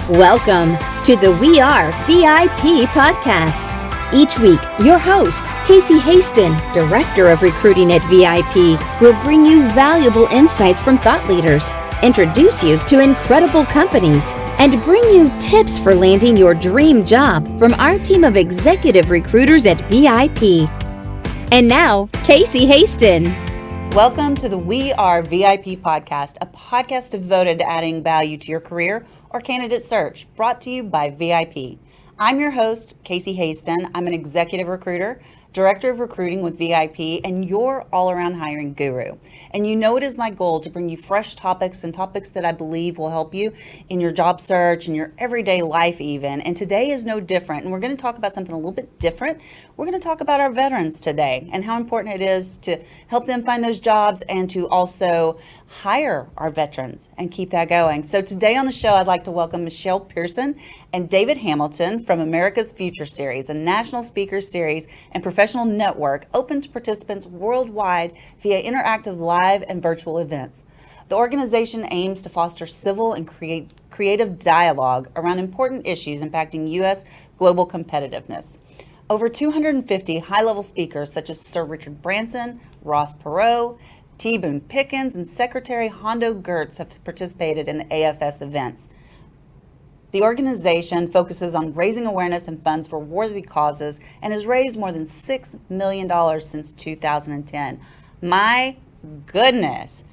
Welcome to the We Are VIP podcast. Each week, your host, Casey Hasten, Director of Recruiting at VIP, will bring you valuable insights from thought leaders, introduce you to incredible companies, and bring you tips for landing your dream job from our team of executive recruiters at VIP. And now, Casey Hasten. Welcome to the We Are VIP podcast, a podcast devoted to adding value to your career or candidate search, brought to you by VIP. I'm your host, Casey Hasten. I'm an executive recruiter, director of recruiting with VIP, and your all-around hiring guru. And you know it is my goal to bring you fresh topics and topics that I believe will help you in your job search and your everyday life even. And today is no different. And we're going to talk about something a little bit different. We're going to talk about our veterans today and how important it is to help them find those jobs and to also hire our veterans and keep that going. So today on the show, I'd like to welcome Michelle Pearson and David Hamilton from America's Future Series, a national speaker series and professional network open to participants worldwide via interactive live and virtual events. The organization aims to foster civil and creative dialogue around important issues impacting U.S. global competitiveness. Over 250 high-level speakers such as Sir Richard Branson, Ross Perot, T. Boone Pickens, and Secretary Hondo Geertz have participated in the AFS events. The organization focuses on raising awareness and funds for worthy causes and has raised more than $6 million since 2010. My goodness.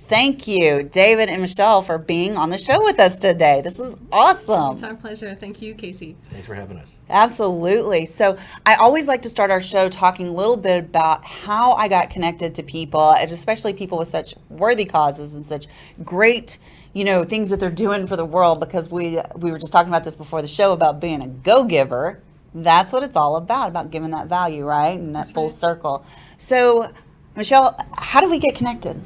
Thank you, David and Michelle, for being on the show with us today. This is awesome. It's our pleasure. Thank you, Casey. Thanks for having us. Absolutely. So I always like to start our show talking a little bit about how I got connected to people, and especially people with such worthy causes and such great, things that they're doing for the world, because we were just talking about this before the show about being a go-giver. That's what it's all about giving that value, right? And that full circle. So Michelle, how do we get connected?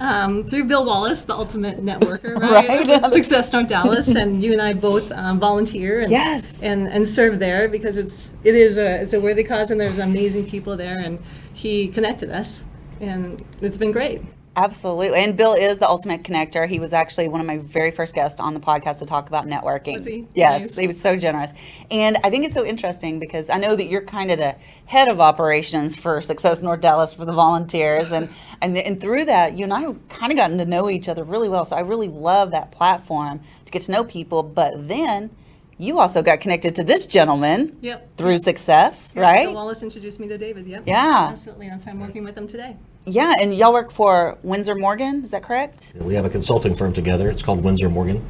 Through Bill Wallace, the ultimate networker, right? Success North Dallas, and you and I both volunteer and yes. and serve there because it's a worthy cause and there's amazing people there, and he connected us, and it's been great. Absolutely. And Bill is the ultimate connector. He was actually one of my very first guests on the podcast to talk about networking. Was he? Yes, Nice. He was so generous. And I think it's so interesting because I know that you're kind of the head of operations for Success North Dallas for the volunteers. And through that, you and I have kind of gotten to know each other really well. So I really love that platform to get to know people. But then you also got connected to this gentleman through Success, right? Bill Wallace introduced me to David, Yeah. Absolutely. That's why I'm working with him today. Yeah, and y'all work for Windsor Morgan, is that correct? We have a consulting firm together. It's called Windsor Morgan,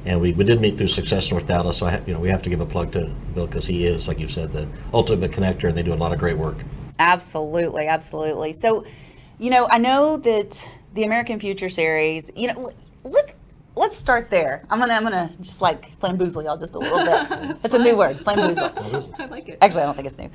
and we did meet through Success North Dallas. So we have to give a plug to Bill because he is, like you said, the ultimate connector, and they do a lot of great work. Absolutely, absolutely. So, I know that the American Future Series. Let's start there. I'm gonna just like flamboozle y'all just a little bit. That's a new word, flamboozle. I like it. Actually, I don't think it's new.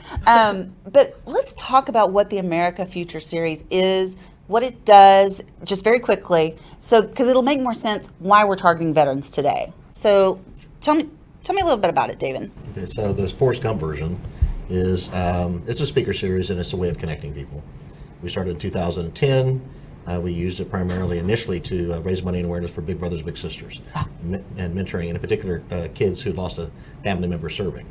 But let's talk about what the America Future Series is, what it does, just very quickly. So, because it'll make more sense why we're targeting veterans today. So, tell me a little bit about it, David. Okay, so the Forrest Gump version is it's a speaker series and it's a way of connecting people. We started in 2010. We used it primarily initially to raise money and awareness for Big Brothers Big Sisters and mentoring, and in particular kids who lost a family member serving.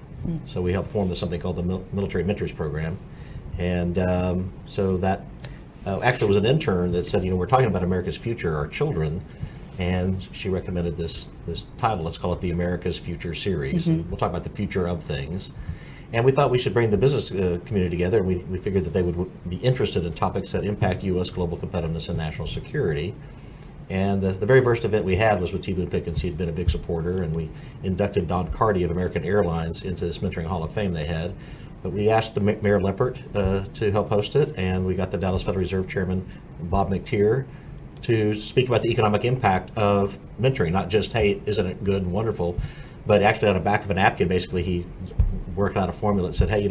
So we helped form something called the Military Mentors Program. And so that actually was an intern that said, we're talking about America's future, our children, and she recommended this title. Let's call it the America's Future Series. Mm-hmm. And we'll talk about the future of things. And we thought we should bring the business community together, and we figured that they would be interested in topics that impact U.S. global competitiveness and national security. And the very first event we had was with T. Boone Pickens. He had been a big supporter, and we inducted Don Carty of American Airlines into this Mentoring Hall of Fame they had. But we asked the Mayor Leppert to help host it, and we got the Dallas Federal Reserve Chairman Bob McTeer to speak about the economic impact of mentoring, not just, hey, isn't it good and wonderful, but actually on the back of a napkin, basically he worked out a formula that said, hey,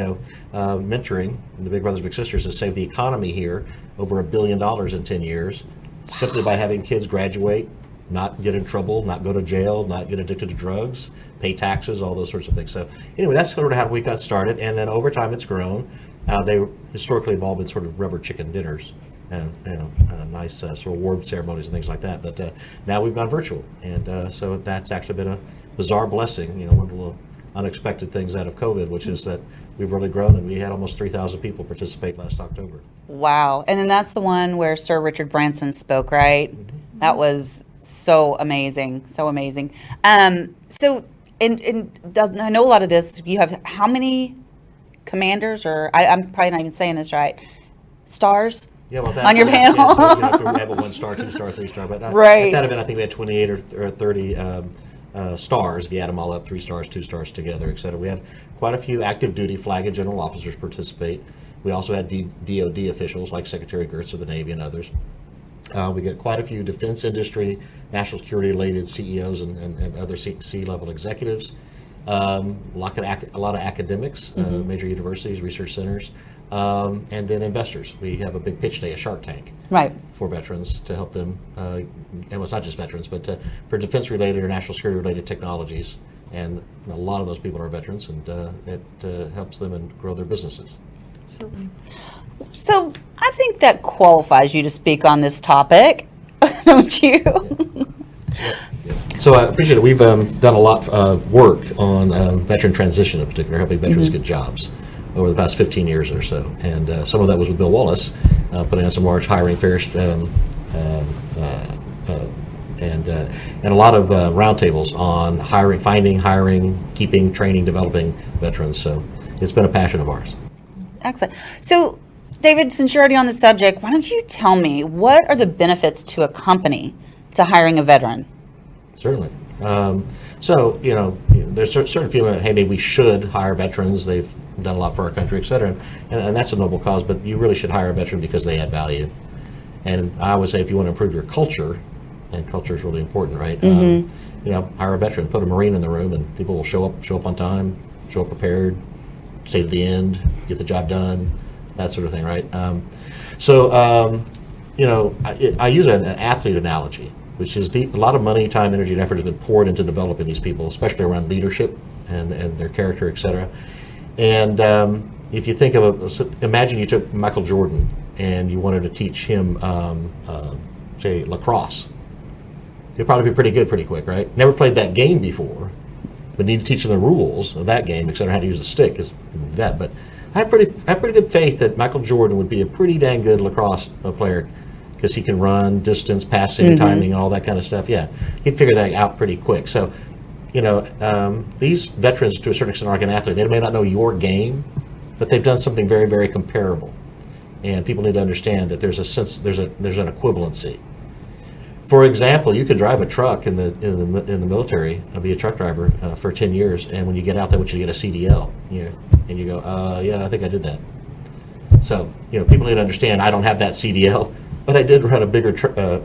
mentoring, the Big Brothers Big Sisters has saved the economy here over $1 billion in 10 years, simply by having kids graduate, not get in trouble, not go to jail, not get addicted to drugs, pay taxes, all those sorts of things. So anyway, that's sort of how we got started, and then over time it's grown. They historically have all been sort of rubber chicken dinners and nice sort of award ceremonies and things like that. But now we've gone virtual, and so that's actually been bizarre blessing, one of the little unexpected things out of COVID, which is that we've really grown, and we had almost 3,000 people participate last October. Wow. And then that's the one where Sir Richard Branson spoke, right? Mm-hmm. That was so amazing. So amazing. So I know a lot of this, you have how many commanders, or I'm probably not even saying this right, stars? Yeah, well, on your panel. Yeah, so we have a 1-star, 2-star, 3-star, but right. At that event, I think we had 28 or 30 stars, if you add them all up, 3 stars, 2 stars together, et cetera. We had quite a few active duty flag and general officers participate. We also had DOD officials like Secretary Gertz of the Navy and others. We get quite a few defense industry, national security related CEOs and other C-level executives. A lot of academics, major universities, research centers, and then investors. We have a big pitch day, a Shark Tank, right, for veterans to help them, and it's not just veterans, but for defense-related or national security-related technologies. And a lot of those people are veterans, and it helps them and grow their businesses. Absolutely. So I think that qualifies you to speak on this topic, don't you? So I appreciate it. We've done a lot of work on veteran transition in particular, helping veterans get jobs over the past 15 years or so. And some of that was with Bill Wallace, putting on some large hiring fairs and a lot of roundtables on hiring, keeping, training, developing veterans. So it's been a passion of ours. Excellent. So, David, since you're already on the subject, why don't you tell me what are the benefits to a company to hiring a veteran? Certainly. So, there's certain feeling that, hey, maybe we should hire veterans. They've done a lot for our country, et cetera. And that's a noble cause, but you really should hire a veteran because they add value. And I would say if you want to improve your culture, and culture is really important, right? Hire a veteran, put a Marine in the room, and people will show up on time, show up prepared, stay to the end, get the job done, that sort of thing, right? I use an athlete analogy, which is a lot of money, time, energy, and effort has been poured into developing these people, especially around leadership and their character, et cetera. And if you think of imagine you took Michael Jordan and you wanted to teach him, say, lacrosse. He'd probably be pretty good pretty quick, right? Never played that game before, but need to teach him the rules of that game, et cetera, how to use the stick, is that. But I have pretty good faith that Michael Jordan would be a pretty dang good lacrosse player because he can run, distance, passing, timing, and all that kind of stuff. Yeah, he'd figure that out pretty quick. So, these veterans, to a certain extent, are like an athlete. They may not know your game, but they've done something very, very comparable. And people need to understand that there's an equivalency. For example, you could drive a truck in the military, be a truck driver for 10 years, and when you get out, they want you to get a CDL. And you go, yeah, I think I did that. So, people need to understand, I don't have that CDL, but I did run a bigger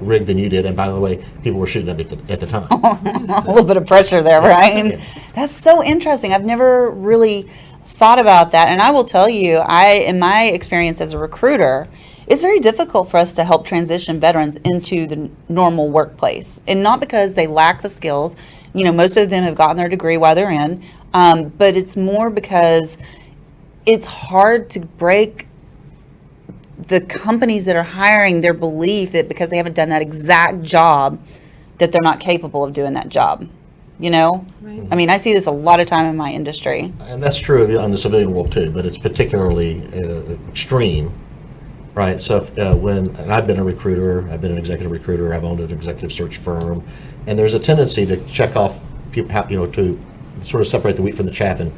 rig than you did, and by the way, people were shooting at me at the time. A little bit of pressure there, right? Yeah. That's so interesting. I've never really thought about that, and I will tell you, in my experience as a recruiter, it's very difficult for us to help transition veterans into the normal workplace, and not because they lack the skills. Most of them have gotten their degree while they're in, but it's more because it's hard to break the companies that are hiring their belief that because they haven't done that exact job, that they're not capable of doing that job. Right. I mean, I see this a lot of time in my industry. And that's true in the civilian world too, but it's particularly extreme. Right. So and I've been a recruiter, I've been an executive recruiter, I've owned an executive search firm, and there's a tendency to check off people, to sort of separate the wheat from the chaff and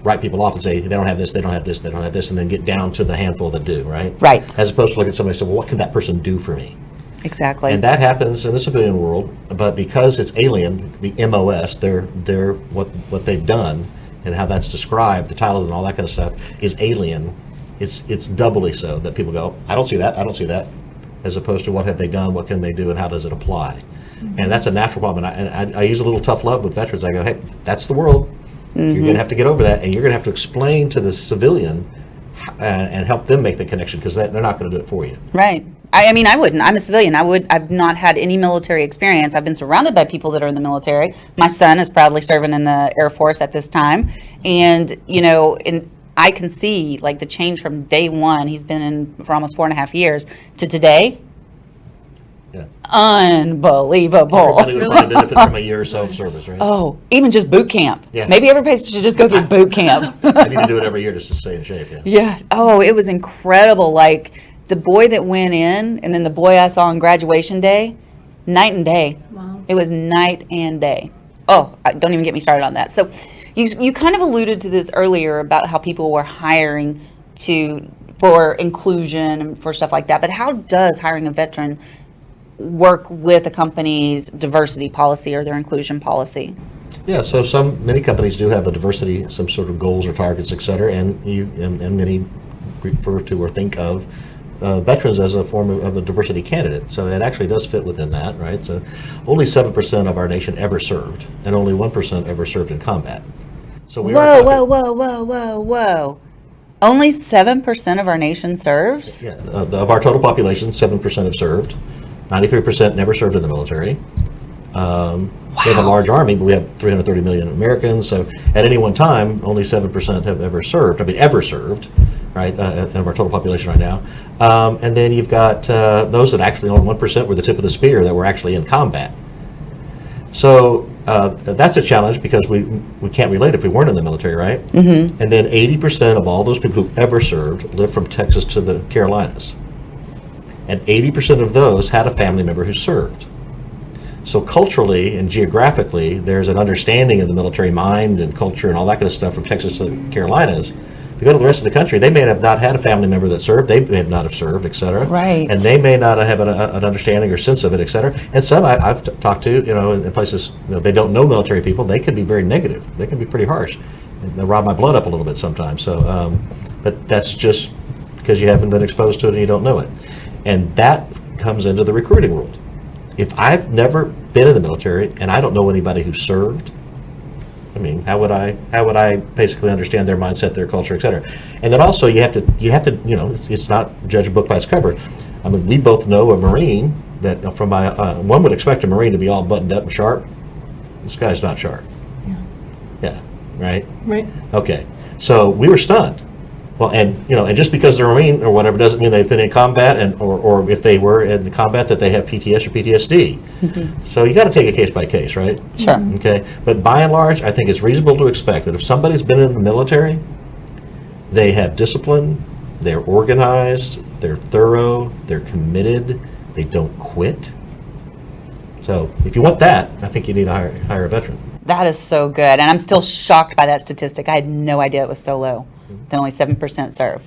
write people off and say they don't have this, they don't have this, they don't have this, and then get down to the handful that do. Right. Right. As opposed to look at somebody and say, well, what can that person do for me? Exactly. And that happens in the civilian world, but because it's alien, the MOS, they're what they've done and how that's described, the titles and all that kind of stuff is alien. It's doubly so that people go, I don't see that, as opposed to what have they done, what can they do, and how does it apply? And that's a natural problem. And I use a little tough love with veterans. I go, hey, that's the world. You're going to have to get over that, and you're going to have to explain to the civilian and help them make the connection, because they're not going to do it for you. Right. I mean, I wouldn't. I'm a civilian. I've not had any military experience. I've been surrounded by people that are in the military. My son is proudly serving in the Air Force at this time, and I can see like the change from day one. He's been in for almost 4.5 years to today. Yeah. unbelievable. Everybody would probably benefit from a year or so of service, right? Oh, even just boot camp. Yeah. Maybe everybody should just go through boot camp. I need to do it every year just to stay in shape, yeah. Yeah. Oh, it was incredible. Like the boy that went in and then the boy I saw on graduation day, night and day. Wow. It was night and day. Oh, don't even get me started on that. So you kind of alluded to this earlier about how people were hiring for inclusion and for stuff like that. But how does hiring a veteran work with a company's diversity policy or their inclusion policy? Yeah, so many companies do have a diversity, some sort of goals or targets, et cetera, and many refer to or think of veterans as a form of a diversity candidate. So it actually does fit within that, right? So only 7% of our nation ever served, and only 1% ever served in combat. So we are Whoa. Only 7% of our nation serves? Yeah, of our total population, 7% have served. 93% never served in the military. We have a large army, but we have 330 million Americans. So at any one time, only 7% have ever served. Right, of our total population right now. And then you've got those that actually only 1% were the tip of the spear that were actually in combat. So that's a challenge because we can't relate if we weren't in the military, right? Mm-hmm. And then 80% of all those people who ever served lived from Texas to the Carolinas. And 80% of those had a family member who served. So culturally and geographically, there's an understanding of the military mind and culture and all that kind of stuff from Texas to the Carolinas. If you go to the rest of the country, they may have not had a family member that served, they may not have served, et cetera. Right. And they may not have an understanding or sense of it, et cetera. And some I've talked to, in places, they don't know military people, they can be very negative. They can be pretty harsh. And they'll rile my blood up a little bit sometimes. So, but that's just because you haven't been exposed to it and you don't know it. And that comes into the recruiting world. If I've never been in the military and I don't know anybody who served, I mean, how would I basically understand their mindset, their culture, et cetera? And then also you have to, it's not judge a book by its cover. I mean, we both know a Marine that one would expect a Marine to be all buttoned up and sharp. This guy's not sharp. Yeah, right? Right. Okay, so we were stunned. Well, and just because they're Marine or whatever doesn't mean they've been in combat, or if they were in combat that they have PTS or PTSD. Mm-hmm. So you got to take it case by case, right? Sure. Okay, but by and large, I think it's reasonable to expect that if somebody's been in the military, they have discipline, they're organized, they're thorough, they're committed, they don't quit. So if you want that, I think you need to hire a veteran. That is so good. And I'm still shocked by that statistic. I had no idea it was so low. That only 7% serve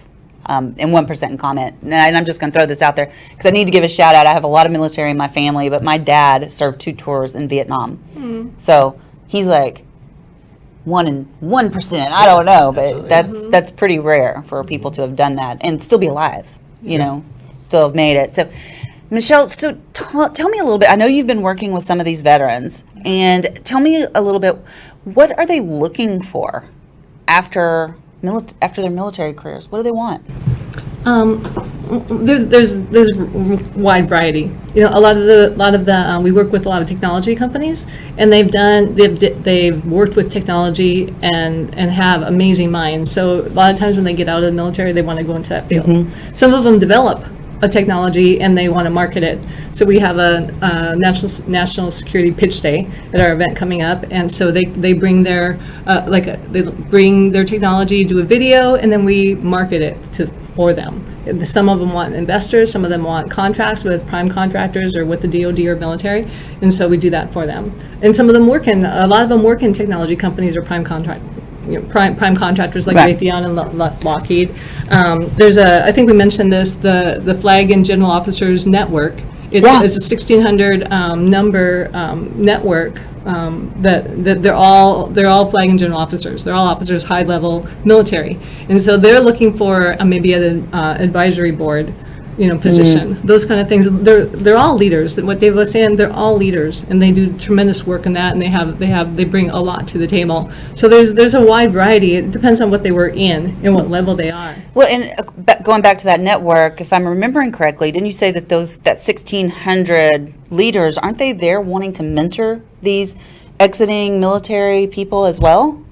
and 1% in comment. And I'm just going to throw this out there because I need to give a shout out. I have a lot of military in my family, but my dad served 2 tours in Vietnam. So he's like 1 in 1%. I don't know, but that's pretty rare for people to have done that and still be alive, still have made it. So Michelle, so tell me a little bit. I know you've been working with some of these veterans, and tell me a little bit, what are they looking for after their military careers? What do they want? There's wide variety. A lot of the we work with a lot of technology companies, and they've worked with technology and have amazing minds. So a lot of times when they get out of the military, they want to go into that field. Mm-hmm. Some of them develop a technology and they want to market it. So we have a national security pitch day at our event coming up, and so they bring their they bring their technology, do a video, and then we market it for them. Some of them want investors, some of them want contracts with prime contractors or with the DoD or military, and so we do that for them. And some of them a lot of them work in technology companies or prime contractors like Right. Raytheon and Lockheed. There's I think we mentioned this, the Flag and General Officers Network. It's a 1,600 number network that they're all Flag and General Officers. They're all officers, high level military, and so they're looking for maybe an advisory board position, those kind of things. They're all leaders. What Dave was saying, they're all leaders, and they do tremendous work in that, and they bring a lot to the table. So there's a wide variety. It depends on what they were in and what level they are. Well, and going back to that network, if I'm remembering correctly, didn't you say that that 1,600 leaders, aren't they there wanting to mentor these exiting military people as well?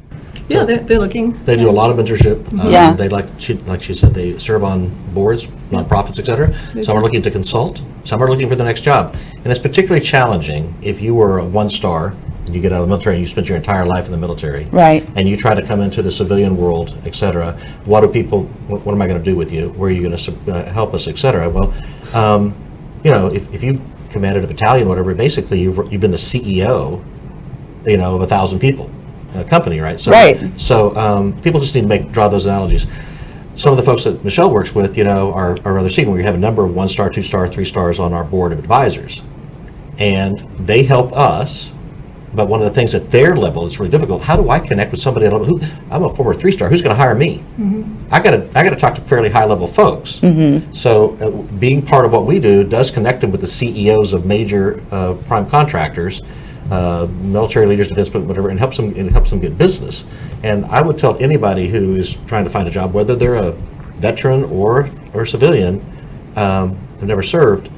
Yeah, they're looking. They do a lot of mentorship. Yeah. They like she said, they serve on boards, nonprofits, et cetera. Some are looking to consult. Some are looking for the next job. And it's particularly challenging if you were a 1-star and you get out of the military and you spent your entire life in the military. Right. And you try to come into the civilian world, et cetera. What am I going to do with you? Where are you going to help us, et cetera? Well, if you commanded a battalion, whatever, basically you've been the CEO, of 1,000 people. Company, right? So, Right. So people just need to draw those analogies. Some of the folks that Michelle works with, are rather senior. We have a number of 1-star, 2-star, 3-stars on our board of advisors, and they help us. But one of the things at their level is really difficult. How do I connect with somebody who I'm a former 3-star? Who's going to hire me? Mm-hmm. I got to talk to fairly high level folks. Mm-hmm. So being part of what we do does connect them with the CEOs of major prime contractors. Military leaders, defense, whatever, and helps them get business. And I would tell anybody who is trying to find a job, whether they're a veteran or civilian, who've never served,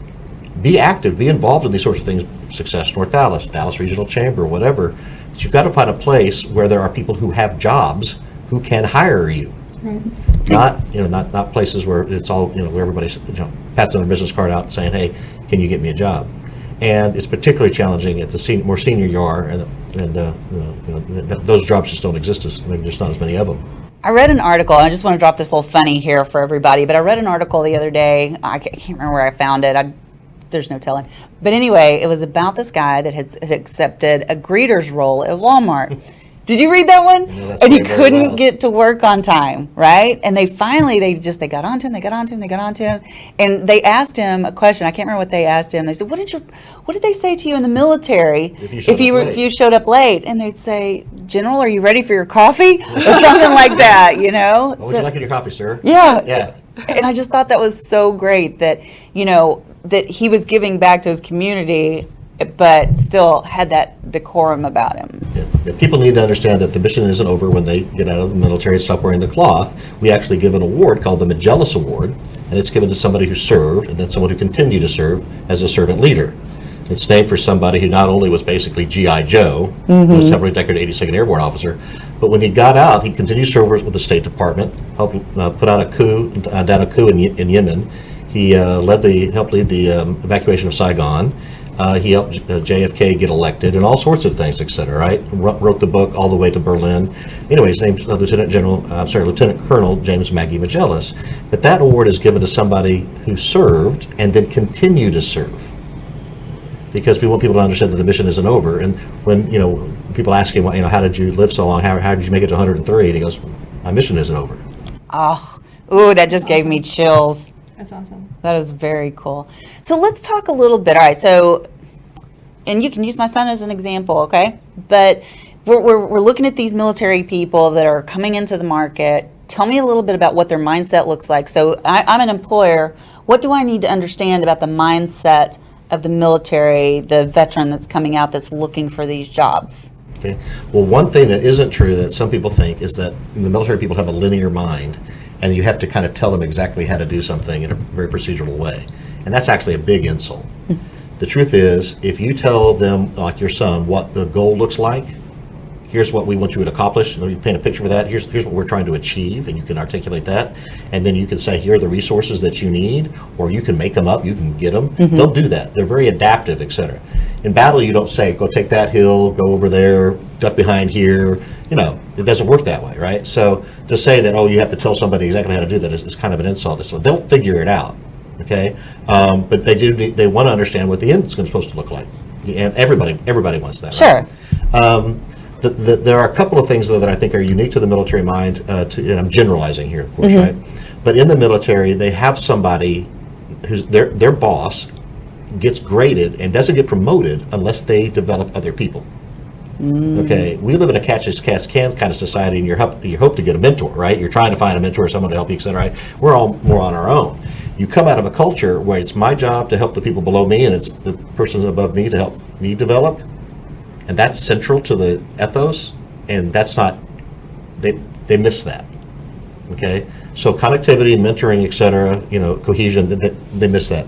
be active, be involved in these sorts of things. Success North Dallas, Dallas Regional Chamber, whatever. But you've got to find a place where there are people who have jobs who can hire you. Right. Not places where it's all where everybody pats on their business card out saying, "Hey, can you get me a job?" And it's particularly challenging at the more senior you are, and those jobs just don't exist. There's just not as many of them. I read an article, and I just want to drop this little funny here for everybody, but I read an article the other day. I can't remember where I found it. There's no telling. But anyway, it was about this guy that had accepted a greeter's role at Walmart. Did you read that one? And he couldn't get to work on time, right? And they finally, they got onto him, and they asked him a question. I can't remember what they asked him. They said, "What did they say to you in the military if you showed up late?" And they'd say, "General, are you ready for your coffee?" or something like that, What would you like in your coffee, sir? Yeah. Yeah. And I just thought that was so great that that he was giving back to his community, but still had that decorum about him. Yeah. People need to understand that the mission isn't over when they get out of the military and stop wearing the cloth. We actually give an award called the Magellan Award, and it's given to somebody who served and then someone who continued to serve as a servant leader. It's named for somebody who not only was basically G.I. Joe, who was heavily decorated 82nd Airborne officer, but when he got out, he continued to serve with the State Department, helped put down a coup in Yemen. He helped lead the evacuation of Saigon. He helped JFK get elected and all sorts of things, et cetera, right? Wrote the book all the way to Berlin. Anyway, his name's Lieutenant Colonel James Maggie Magellan. But that award is given to somebody who served and then continued to serve. Because we want people to understand that the mission isn't over. And when, people ask him, how did you live so long? How did you make it to 103? And he goes, my mission isn't over. Oh, that just gave me chills. That's awesome. That is very cool. So let's talk a little bit. All right, and you can use my son as an example, okay? But we're looking at these military people that are coming into the market. Tell me a little bit about what their mindset looks like. So I'm an employer. What do I need to understand about the mindset of the military, the veteran that's coming out that's looking for these jobs? Okay. Well, one thing that isn't true that some people think is that the military people have a linear mind, and you have to kind of tell them exactly how to do something in a very procedural way. And that's actually a big insult. The truth is, if you tell them, like your son, what the goal looks like, here's what we want you to accomplish, and you paint a picture of that, here's what we're trying to achieve, and you can articulate that, and then you can say, here are the resources that you need, or you can make them up, you can get them. Mm-hmm. They'll do that. They're very adaptive, et cetera. In battle, you don't say, go take that hill, go over there, duck behind here. It doesn't work that way, right? So to say that, you have to tell somebody exactly how to do that is kind of an insult. So they'll figure it out, okay? But they want to understand what the end is supposed to look like. And everybody wants that, sure. Right? There are a couple of things, though, that I think are unique to the military mind, and I'm generalizing here, of course, right? But in the military, they have somebody who's their boss gets graded and doesn't get promoted unless they develop other people. Okay, we live in a catch-as-catch-can kind of society, and you hope to get a mentor, right? You're trying to find a mentor, someone to help you, et cetera, right? We're all more on our own. You come out of a culture where it's my job to help the people below me, and it's the person above me to help me develop, and that's central to the ethos, and that's not, they miss that, okay? So connectivity, mentoring, et cetera, cohesion, they miss that.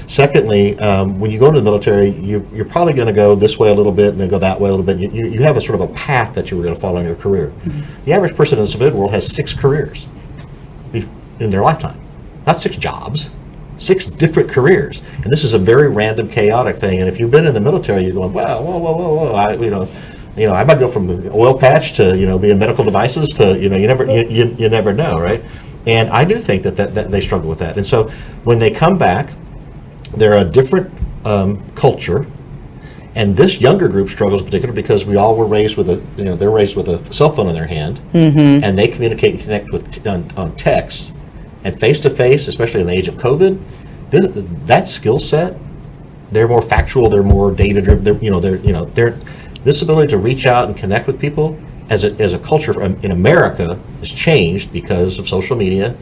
Secondly, when you go into the military, you're probably going to go this way a little bit and then go that way a little bit. You have a sort of a path that you were going to follow in your career. The average person in the civilian world has 6 careers in their lifetime. Not 6 jobs, 6 different careers. And this is a very random, chaotic thing. And if you've been in the military, you're going, wow, whoa. I might go from the oil patch to, being medical devices to, you never know, right? And I do think that they struggle with that. And so when they come back, they're a different culture. And this younger group struggles in particular because we all were raised with they're raised with a cell phone in their hand, and they communicate and connect with on text and face to face, especially in the age of COVID. That skill set, they're more factual, they're more data driven. They're this ability to reach out and connect with people as a culture in America has changed because of social media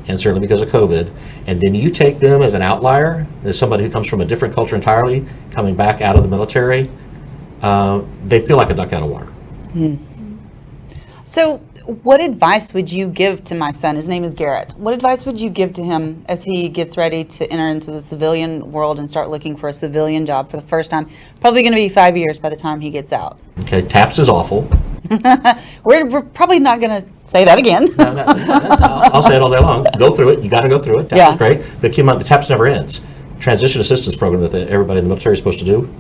and certainly because of COVID. And then you take them as an outlier, as somebody who comes from a different culture entirely, coming back out of the military, they feel like a duck out of water. So what advice would you give to my son? His name is Garrett. What advice would you give to him as he gets ready to enter into the civilian world and start looking for a civilian job for the first time? Probably going to be 5 years by the time he gets out. Okay, TAPS is awful. We're probably not going to say that again. No, I'll say it all day long. Go through it. You got to go through it. TAPS is great. But keep in mind, the TAPS never ends. Transition assistance program that everybody in the military is supposed to do.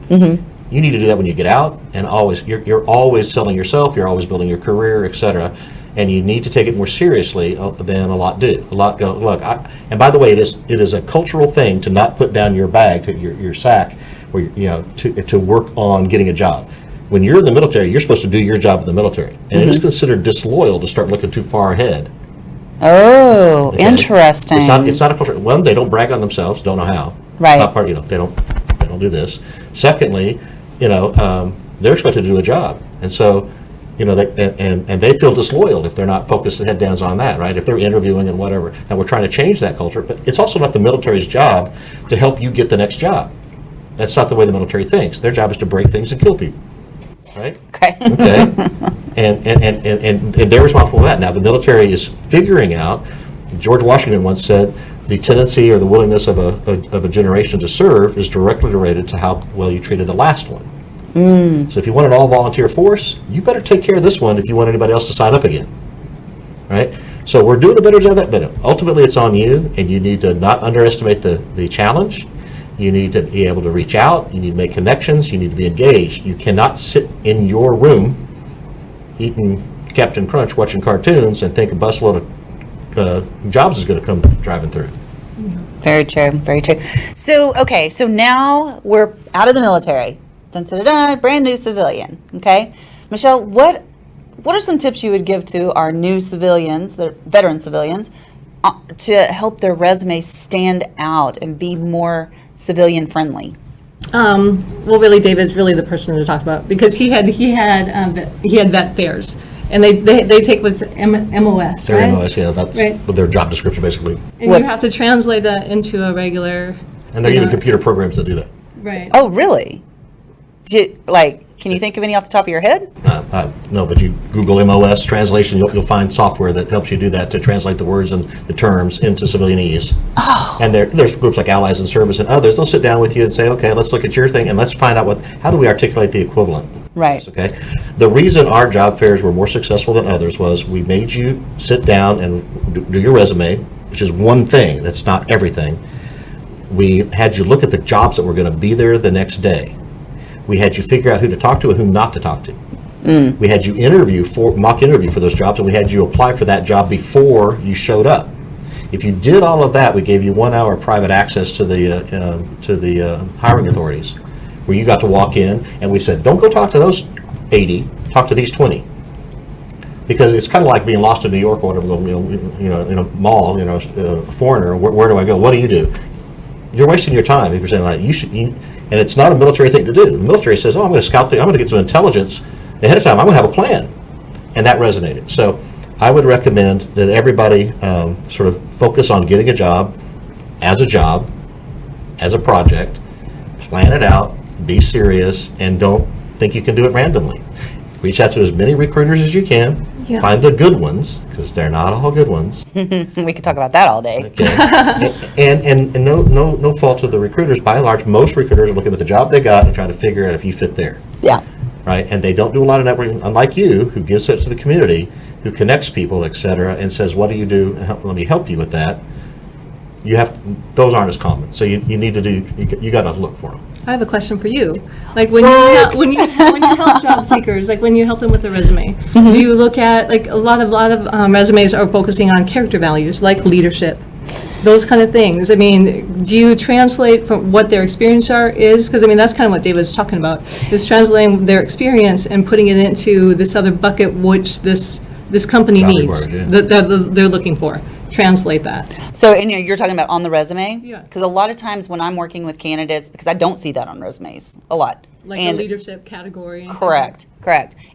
You need to do that when you get out, and always you're always selling yourself. You're always building your career, etc. And you need to take it more seriously than a lot do. A lot go, look. And by the way, it is a cultural thing to not put down your bag, to your sack, or to work on getting a job. When you're in the military, you're supposed to do your job in the military, and it is considered disloyal to start looking too far ahead. Oh, okay. Interesting. It's not a culture. One, they don't brag on themselves. Don't know how. Right. Not part. They don't do this. Secondly, they're expected to do a job, and so. They feel disloyal if they're not focused head downs on that, right? If they're interviewing and whatever. And we're trying to change that culture, but it's also not the military's job to help you get the next job. That's not the way the military thinks. Their job is to break things and kill people, right? Okay. And they're responsible for that. Now, the military is figuring out, George Washington once said, the tendency or the willingness of a generation to serve is directly related to how well you treated the last one. So if you want an all-volunteer force, you better take care of this one if you want anybody else to sign up again, right? So we're doing a better job of that, but ultimately it's on you, and you need to not underestimate the challenge. You need to be able to reach out. You need to make connections. You need to be engaged. You cannot sit in your room eating Captain Crunch, watching cartoons, and think a busload of jobs is going to come driving through. Very true. Very true. So now we're out of the military. Dun, dun, dun, dun, brand new civilian. Okay, Michelle, what are some tips you would give to our new civilians, the veteran civilians, to help their resume stand out and be more civilian friendly? Well, really, David's really the person to talk about, because he had vet fairs, and they take what's MOS, Their right? MOS, yeah, that's Right. their job description basically. And you have to translate that into a regular. And they're even computer programs that do that. Right. Oh, really? Can you think of any off the top of your head? No, but you Google MOS translation, you'll find software that helps you do that, to translate the words and the terms into civilianese. Oh. And there's groups like Allies in Service and others. They'll sit down with you and say, okay, let's look at your thing and let's find out how do we articulate the equivalent. Right. Okay. The reason our job fairs were more successful than others was we made you sit down and do your resume, which is one thing. That's not everything. We had you look at the jobs that were going to be there the next day. We had you figure out who to talk to and who not to talk to. We had you mock interview for those jobs, and we had you apply for that job before you showed up. If you did all of that, we gave you 1 hour private access to the hiring authorities, where you got to walk in, and we said, don't go talk to those 80, talk to these 20. Because it's kind of like being lost in New York or whatever, in a mall, a foreigner, where do I go? What do you do? You're wasting your time if you're saying that. And it's not a military thing to do. The military says, I'm going to scout I'm going to get some intelligence ahead of time. I'm going to have a plan. And that resonated. So I would recommend that everybody sort of focus on getting a job, as a project, plan it out, be serious, and don't think you can do it randomly. Reach out to as many recruiters as you can. Yeah. Find the good ones, because they're not all good ones. We could talk about that all day. Okay. and no fault to the recruiters. By and large, most recruiters are looking at the job they got and trying to figure out if you fit there. Yeah. Right? And they don't do a lot of networking, unlike you, who gives it to the community, who connects people, et cetera, and says, what do you do? And let me help you with that. Those aren't as common. So you need to do, you got to look for them. I have a question for you. Like when you help job seekers, like when you help them with their resume, do you look at, like, a lot of resumes are focusing on character values like leadership, those kind of things. I mean, do you translate from what their experience is? Because I mean, that's kind of what David's talking about, is translating their experience and putting it into this other bucket which this company Job needs, required, yeah. that they're looking for. Translate that. So, and you're talking about on the resume? Yeah. Because a lot of times when I'm working with candidates, because I don't see that on resumes a lot. Like and a leadership category. Correct.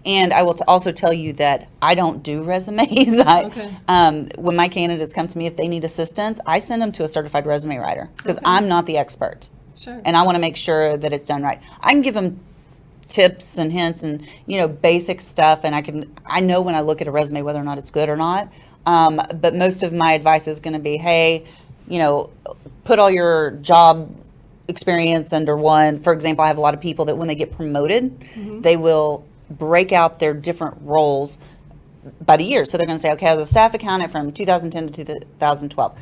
And I will also tell you that I don't do resumes. Okay. When my candidates come to me, if they need assistance, I send them to a certified resume writer, because Okay. I'm not the expert. Sure. And I want to make sure that it's done right. I can give them tips and hints and, basic stuff, and I know when I look at a resume whether or not it's good or not. But most of my advice is going to be, hey, put all your job experience under one. For example, I have a lot of people that when they get promoted, they will break out their different roles by the year. So they're going to say, okay, I was a staff accountant from 2010 to 2012.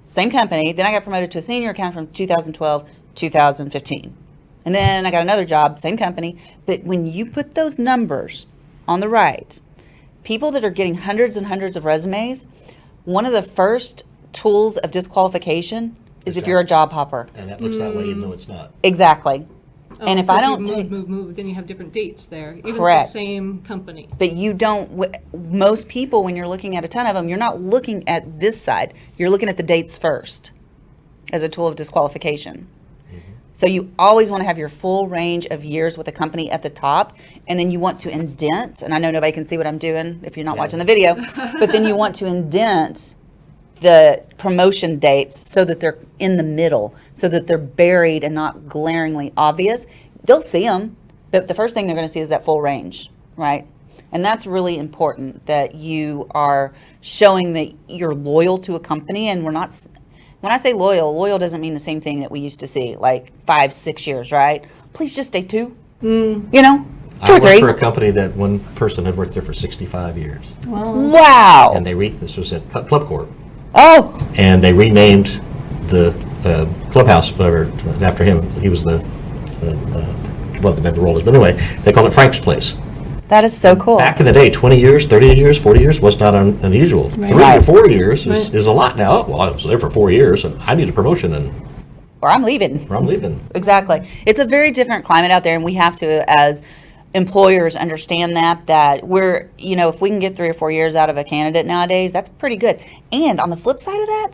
Same company. Then I got promoted to a senior accountant from 2012 2015. And then I got another job, same company. But when you put those numbers on the right, people that are getting hundreds and hundreds of resumes, one of the first tools of disqualification is if you're a job hopper. And that looks that way even though it's not. Exactly. And if I don't move, then you have different dates there. Even Correct. if it's the same company. But you don't, most people, when you're looking at a ton of them, you're not looking at this side. You're looking at the dates first as a tool of disqualification. So you always want to have your full range of years with a company at the top, and then you want to indent, and I know nobody can see what I'm doing if you're not watching the video, but then you want to indent the promotion dates so that they're in the middle, so that they're buried and not glaringly obvious. They'll see them, but the first thing they're going to see is that full range, right? And that's really important, that you are showing that you're loyal to a company, and we're not... When I say loyal doesn't mean the same thing that we used to see, like 5-6 years, right? Please just stay 2, 2 I or worked 3. for a company that one person had worked there for 65 years. Wow. And this was at Club Corp. Oh, And they renamed the clubhouse after him. He was the role is. But anyway, they called it Frank's Place. that is so cool. Back in the day, 20 years, 30 years, 40 years was not unusual. 3 or 4 years is a lot now. Well, I was there for 4 years, and I need a promotion, Or I'm leaving. I'm leaving. Exactly. It's a very different climate out there, and we have to, as employers, understand that we're, if we can get 3 or 4 years out of a candidate nowadays, that's pretty good. And on the flip side of that,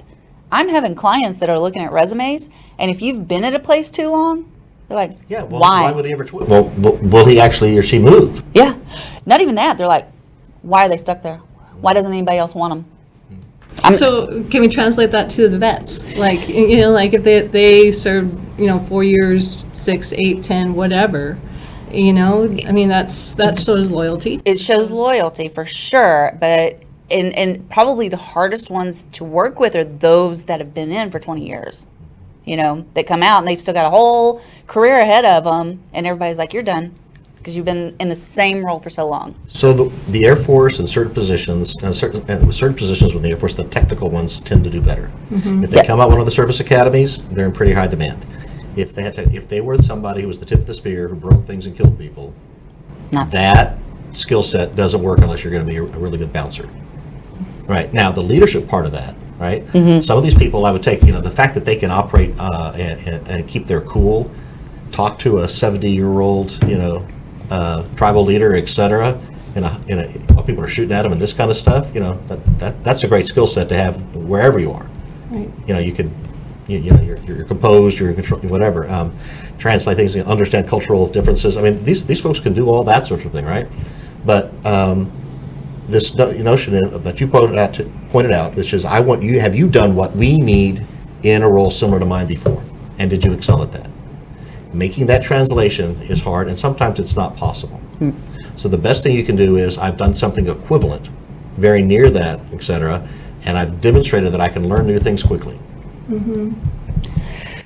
I'm having clients that are looking at resumes, and if you've been at a place too long, they're like, Yeah, well, why? why would he ever Well, will he actually or she move? Yeah. Not even that. They're like, why are they stuck there? Why doesn't anybody else want them? So can we translate that to the vets? Like, like if they served, 4 years, 6, 8, 10, whatever, I mean, that shows loyalty. It shows loyalty for sure, but and probably the hardest ones to work with are those that have been in for 20 years. They come out and they've still got a whole career ahead of them, and everybody's like, you're done, because you've been in the same role for so long. So the Air Force and certain positions, certain positions with the Air Force, the technical ones tend to do better. If they come out one of the service academies, they're in pretty high demand. If they were somebody who was the tip of the spear, who broke things and killed people, that skill set doesn't work unless you're going to be a really good bouncer. Right. Now, the leadership part of that, right? Some of these people I would take, the fact that they can operate and keep their cool, talk to a 70-year-old, tribal leader, et cetera, while people are shooting at them and this kind of stuff, that's a great skill set to have wherever you are. Right. You could, you're composed, you're in control, whatever. Translate things, understand cultural differences. I mean, these folks can do all that sort of thing, right? But this notion that you pointed out, which is, have you done what we need in a role similar to mine before? And did you excel at that? Making that translation is hard, and sometimes it's not possible. So the best thing you can do is, I've done something equivalent very near that, et cetera, and I've demonstrated that I can learn new things quickly.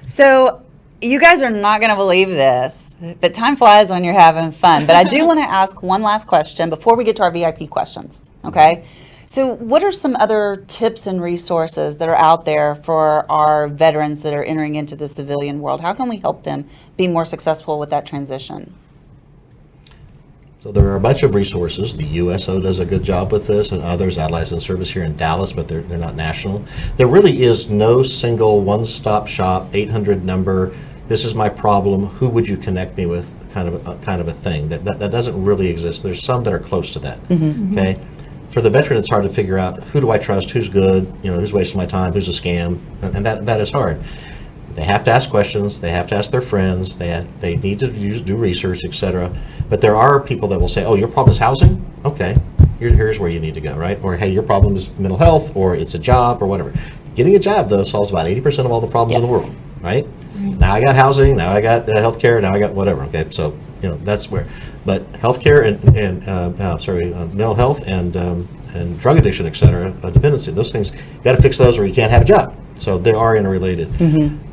So you guys are not going to believe this, but time flies when you're having fun. But I do want to ask one last question before we get to our VIP questions, okay? So what are some other tips and resources that are out there for our veterans that are entering into the civilian world? How can we help them be more successful with that transition? So there are a bunch of resources. The USO does a good job with this, and others, Allies in Service here in Dallas, but they're not national. There really is no single one-stop shop, 800 number, this is my problem, who would you connect me with, kind of a thing. That doesn't really exist. There's some that are close to that, okay? For the veteran, it's hard to figure out who do I trust, who's good, who's wasting my time, who's a scam, and that is hard. They have to ask questions. They have to ask their friends. They need to do research, etc. But there are people that will say, "Oh, your problem is housing? Okay, here's where you need to go, right?" Or, "Hey, your problem is mental health, or it's a job, or whatever." Getting a job, though, solves about 80% of all the problems in the world, right? Now I got housing. Now I got healthcare. Now I got whatever. Okay, so that's where. But healthcare and mental health and drug addiction, etc., dependency, those things, you got to fix those or you can't have a job. So they are interrelated.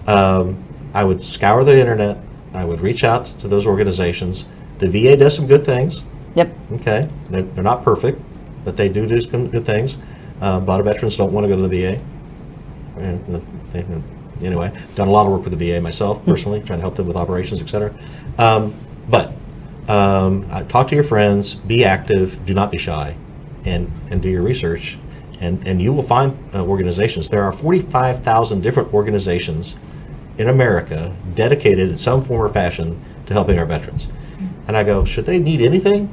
I would scour the internet. I would reach out to those organizations. The VA does some good things. Yep. Okay, they're not perfect, but they do some good things. A lot of veterans don't want to go to the VA. Anyway, done a lot of work with the VA myself personally, trying to help them with operations, etc. But talk to your friends, be active, do not be shy, and do your research, and you will find organizations. There are 45,000 different organizations in America dedicated in some form or fashion to helping our veterans. And I go, should they need anything?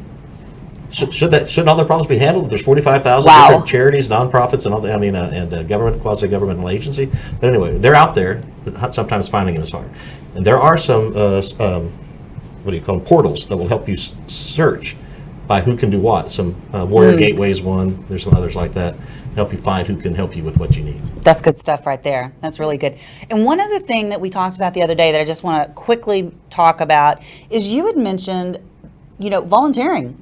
Shouldn't all their problems be handled? There's 45,000 different charities, nonprofits, and all that. And government, quasi-governmental agency. But anyway, they're out there. But sometimes finding them is hard. And there are some portals that will help you search by who can do what. Some Warrior Gateway is one. There's some others like that. Help you find who can help you with what you need. That's good stuff right there. That's really good. And one other thing that we talked about the other day that I just want to quickly talk about is you had mentioned, volunteering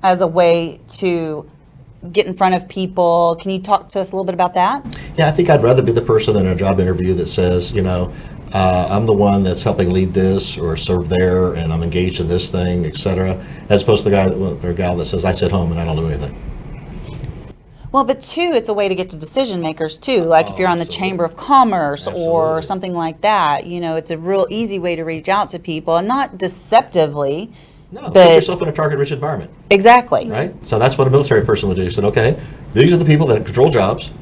as a way to get in front of people. Can you talk to us a little bit about that? Yeah, I think I'd rather be the person in a job interview that says, I'm the one that's helping lead this or serve there, and I'm engaged in this thing, etc., as opposed to the guy or gal that says, I sit home and I don't do anything. Well, but too, it's a way to get to decision makers too. Like if you're on the Chamber of Commerce or something like that, it's a real easy way to reach out to people, and not deceptively. No, put yourself in a target-rich environment. Exactly. Right? So that's what a military person would do. He said, okay, these are the people that control jobs.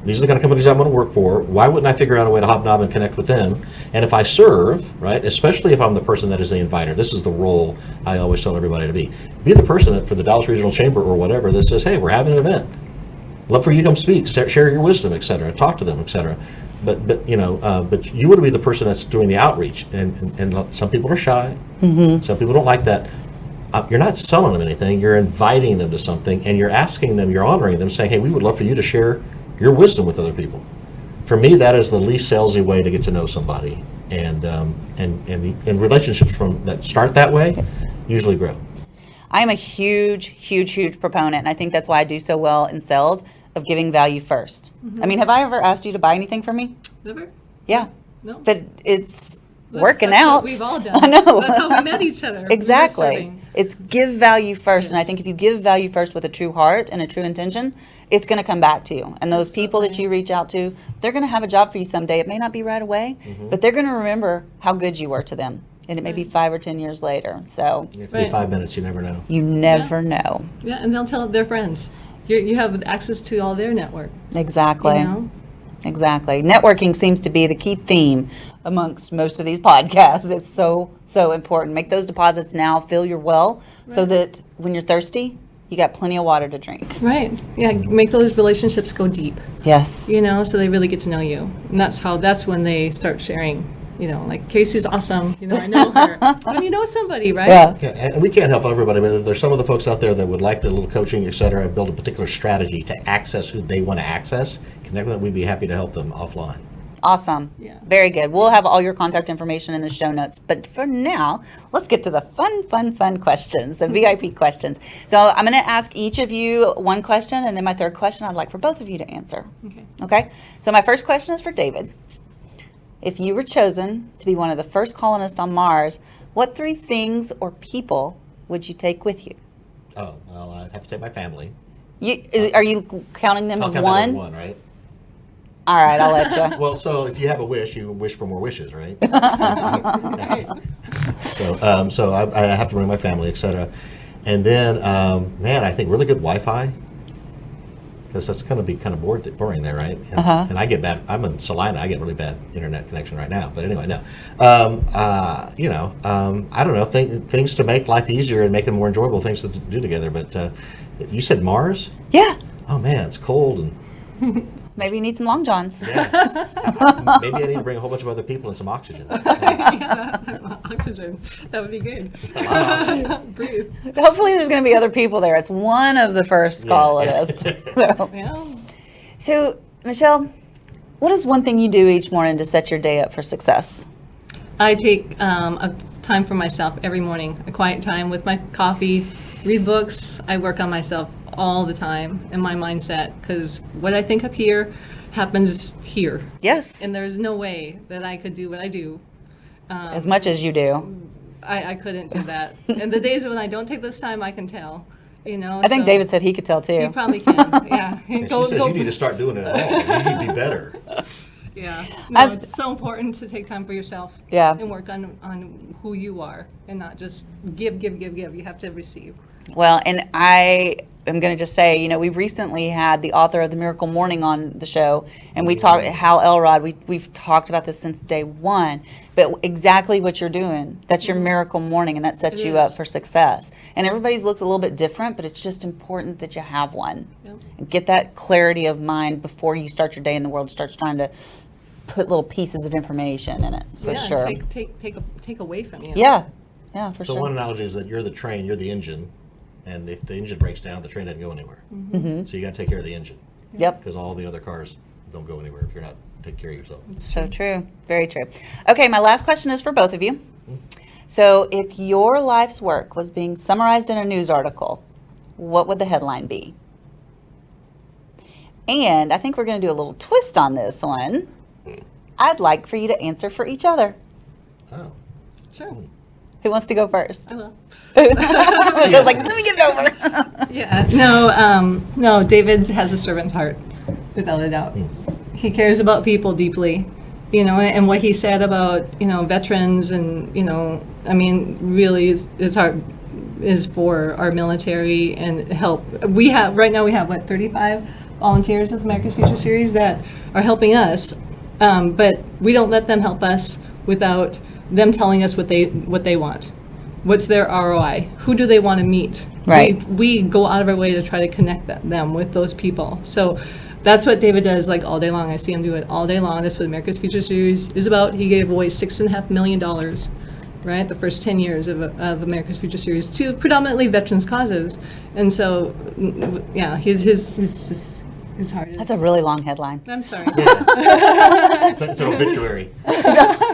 These are the kind of companies I'm going to work for. Why wouldn't I figure out a way to hobnob and connect with them? And if I serve, right, especially if I'm the person that is the inviter, this is the role I always tell everybody to be. Be the person for the Dallas Regional Chamber or whatever that says, hey, we're having an event. Love for you to come speak, share your wisdom, et cetera, talk to them, et cetera. But you want to be the person that's doing the outreach, and some people are shy. Some people don't like that. You're not selling them anything. You're inviting them to something, and you're asking them, you're honoring them, saying, hey, we would love for you to share your wisdom with other people. For me, that is the least salesy way to get to know somebody, and relationships from that start that way usually grow. I am a huge proponent, and I think that's why I do so well in sales, of giving value first. I mean, have I ever asked you to buy anything from me? Never. Yeah. No. But it's working out. What we've all done. I know. That's how we met each other. Exactly. It's give value first, and I think if you give value first with a true heart and a true intention, it's going to come back to you. And those people that you reach out to, they're going to have a job for you someday. It may not be right away, but they're going to remember how good you were to them. And it may be 5 or 10 years later. So It could be 5 minutes, you never know. You never know. Yeah, and they'll tell their friends. You have access to all their network. Exactly. Exactly. Networking seems to be the key theme amongst most of these podcasts. It's so important. Make those deposits now, fill your well, so that when you're thirsty, you got plenty of water to drink. Right. Yeah, make those relationships go deep. Yes. So they really get to know you. And that's when they start sharing. Like Casey's awesome. I know her. When you know somebody, right? Yeah. And we can't help everybody, but there's some of the folks out there that would like a little coaching, et cetera, and build a particular strategy to access who they want to access. Connect with them. We'd be happy to help them offline. Awesome. Yeah. Very good. We'll have all your contact information in the show notes. But for now, let's get to the fun questions, the VIP questions. So I'm going to ask each of you one question, and then my third question I'd like for both of you to answer. Okay. Okay? So my first question is for David. If you were chosen to be one of the first colonists on Mars, what 3 things or people would you take with you? Oh, well, I have to take my family. Are you counting them I'll as count that as one? one, right? All right, I'll let you. Well, so if you have a wish, you wish for more wishes, right? So I have to bring my family, etc. And then, man, I think really good Wi-Fi, because that's going to be kind of boring there, right? And I get bad. I'm in Salina. I get really bad internet connection right now. But anyway, no. I don't know, things to make life easier and make it more enjoyable, things to do together. But you said Mars? Yeah. Oh man, it's cold and. Maybe you need some long johns. Yeah. Maybe I need to bring a whole bunch of other people and some oxygen. Oxygen. That would be good. Breathe. Hopefully there's going to be other people there. It's one of the first colonists. Yeah. So, Michelle, what is one thing you do each morning to set your day up for success? I take a time for myself every morning, a quiet time with my coffee, read books. I work on myself all the time and my mindset, because what I think up here happens here. Yes. And there's no way that I could do what I do. As much as you do. I couldn't do that. And the days when I don't take this time, I can tell. I think David said he could tell too. You probably can. Yeah. And she says you need to start doing it at all. You need to be better. Yeah. No, it's so important to take time for yourself. Yeah. And work on who you are and not just give. You have to receive. Well, and I am going to just say, we recently had the author of The Miracle Morning on the show, and we talked, Hal Elrod, we've talked about this since day one, but exactly what you're doing, that's your miracle morning, and that sets you up for success. And everybody's looks a little bit different, but it's just important that you have one. Yep. And get that clarity of mind before you start your day in the world, starts trying to put little pieces of information in it, for sure. Take away from you. Yeah, for So sure. one analogy is that you're the train, you're the engine, and if the engine breaks down, the train doesn't go anywhere. Mm-hmm. So you got to take care of the engine, Yep. because all the other cars don't go anywhere if you're not taking care of yourself. So true. Very true. Okay, my last question is for both of you. So if your life's work was being summarized in a news article, what would the headline be? And I think we're going to do a little twist on this one. I'd like for you to answer for each other. Oh. Sure. Who wants to go first? I will. Michelle's like, let me get it over. Yeah. No, David has a servant heart, without a doubt. He cares about people deeply, and what he said about, veterans and, really his heart is for our military and help. Right now we have 35 volunteers at the America's Future Series that are helping us, but we don't let them help us without them telling us what they want. What's their ROI? Who do they want to meet? Right. We go out of our way to try to connect them with those people. So that's what David does all day long. I see him do it all day long. That's what America's Future Series is about. He gave away $6.5 million, right, the first 10 years of America's Future Series to predominantly veterans causes. And so, yeah, his heart is... That's a really long headline. I'm sorry. It's an obituary.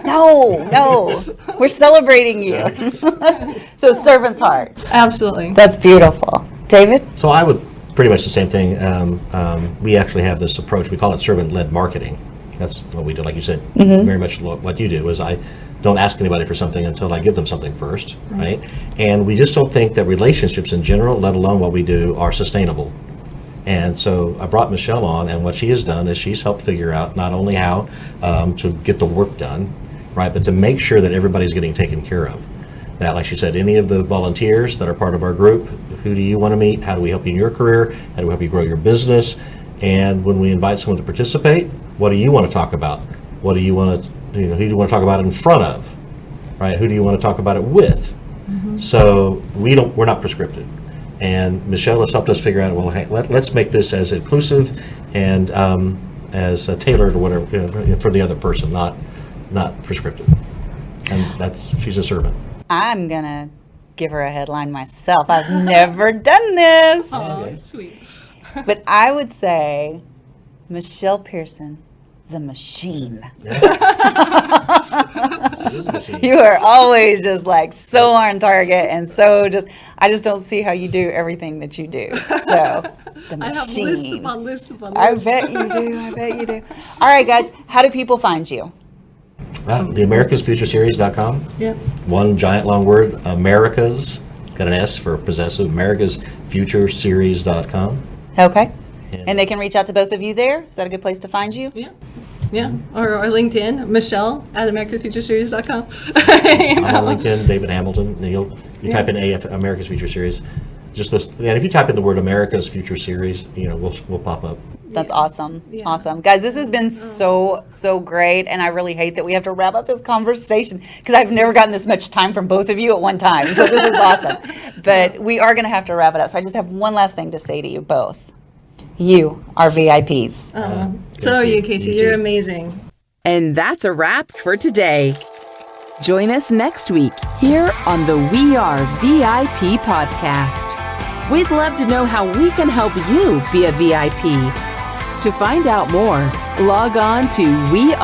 No, we're celebrating you. So servant's heart. Absolutely. That's beautiful. David? So I would pretty much the same thing. We actually have this approach. We call it servant-led marketing. That's what we do. Like you said, very much what you do is I don't ask anybody for something until I give them something first, right? And we just don't think that relationships in general, let alone what we do, are sustainable. And so I brought Michelle on, and what she has done is she's helped figure out not only how to get the work done, right, but to make sure that everybody's getting taken care of. That, like she said, any of the volunteers that are part of our group, who do you want to meet? How do we help you in your career? How do we help you grow your business? And when we invite someone to participate, what do you want to talk about? What do you want to, who do you want to talk about it in front of, right? Who do you want to talk about it with? So we're not prescriptive. And Michelle has helped us figure out, well, hey, let's make this as inclusive and as tailored or whatever for the other person, not prescriptive. And she's a servant. I'm going to give her a headline myself. I've never done this. Oh, sweet. But I would say Michelle Pearson the machine. It is a machine. You are always just like so on target and so I just don't see how you do everything that you do. So the I have machine. lists upon lists upon I lists. bet you do. I bet you do. All right, guys, how do people find you? The AmericasFutureSeries.com. Yep. One giant long word, Americas, got an S for possessive, AmericasFutureSeries.com. Okay. And they can reach out to both of you there? Is that a good place to find you? Yeah. Yeah. Or LinkedIn, Michelle at AmericasFutureSeries.com. I'm on LinkedIn, David Hamilton. And you type in AF, America's Future Series. Just those, and if you type in the word America's Future Series, we'll pop up. That's awesome. Yeah. Awesome. Guys, this has been so great. And I really hate that we have to wrap up this conversation because I've never gotten this much time from both of you at one time. So this is awesome. But we are going to have to wrap it up. So I just have one last thing to say to you both. You are VIPs. So are you, Casey. You too. You're amazing. And that's a wrap for today. Join us next week here on the We Are VIP podcast. We'd love to know how we can help you be a VIP. To find out more, log on to wearevip.com.